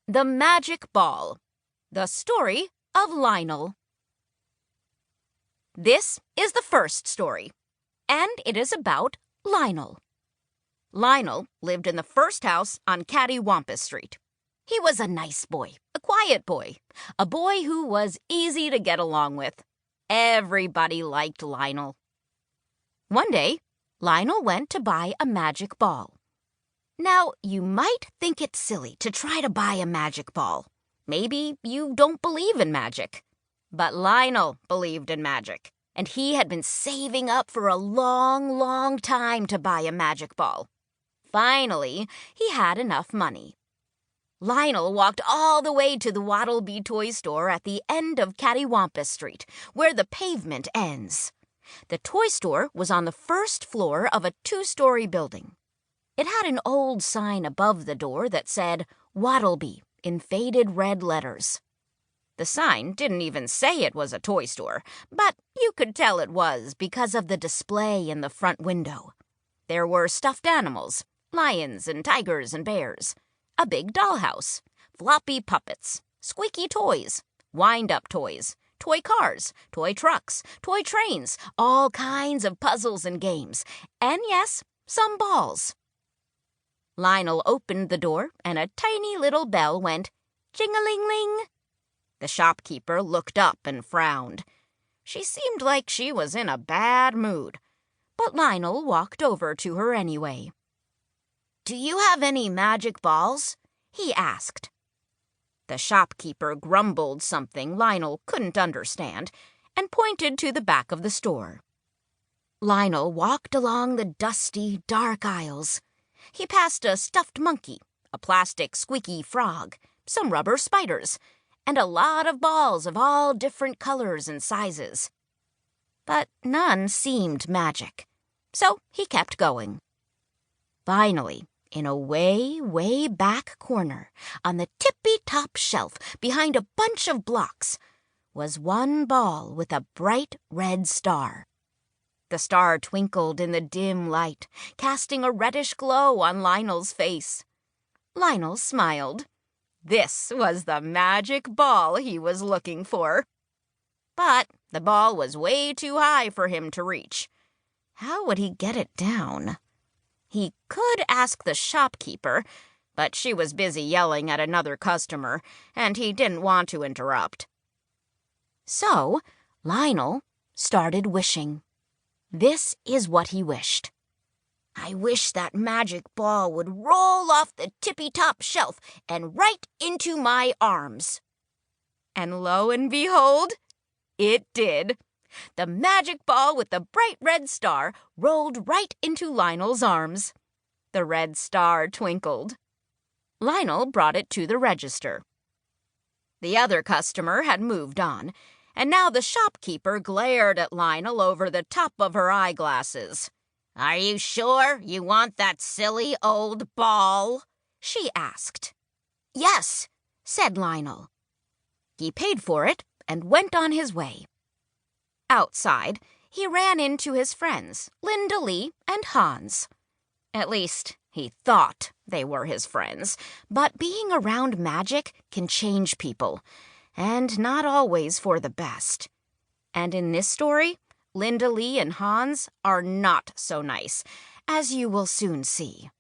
The Magic Ball. The Story of Lionel. This is the first story, and it is about Lionel. Lionel lived in the first house on Cattywampus Street. He was a nice boy, a quiet boy, a boy who was easy to get along with. Everybody liked Lionel. One day, Lionel went to buy a magic ball. Now, you might think it's silly to try to buy a magic ball. Maybe you don't believe in magic. But Lionel believed in magic, and he had been saving up for a long, long time to buy a magic ball. Finally, he had enough money. Lionel walked all the way to the Waddlebee Toy Store at the end of Cattywampus Street, where the pavement ends. The toy store was on the first floor of a 2-story building. It had an old sign above the door that said, Waddlebee, in faded red letters. The sign didn't even say it was a toy store, but you could tell it was because of the display in the front window. There were stuffed animals, lions and tigers and bears, a big dollhouse, floppy puppets, squeaky toys, wind-up toys, toy cars, toy trucks, toy trains, all kinds of puzzles and games, and yes, some balls. Lionel opened the door, and a tiny little bell went jing-a-ling-ling. The shopkeeper looked up and frowned. She seemed like she was in a bad mood, but Lionel walked over to her anyway. "Do you have any magic balls?" he asked. The shopkeeper grumbled something Lionel couldn't understand and pointed to the back of the store. Lionel walked along the dusty, dark aisles. He passed a stuffed monkey, a plastic squeaky frog, some rubber spiders, and a lot of balls of all different colors and sizes. But none seemed magic, so he kept going. Finally, in a way, way back corner, on the tippy-top shelf behind a bunch of blocks, was one ball with a bright red star. The star twinkled in the dim light, casting a reddish glow on Lionel's face. Lionel smiled. This was the magic ball he was looking for. But the ball was way too high for him to reach. How would he get it down? He could ask the shopkeeper, but she was busy yelling at another customer, and he didn't want to interrupt. So Lionel started wishing. This is what he wished. "I wish that magic ball would roll off the tippy-top shelf and right into my arms." And lo and behold, it did. The magic ball with the bright red star rolled right into Lionel's arms. The red star twinkled. Lionel brought it to the register. The other customer had moved on, and now the shopkeeper glared at Lionel over the top of her eyeglasses. "Are you sure you want that silly old ball?" she asked. "Yes," said Lionel. He paid for it and went on his way. Outside, he ran into his friends, Lindalee and Hans. At least, he thought they were his friends, but being around magic can change people, and not always for the best. And in this story, Lindalee and Hans are not so nice, as you will soon see.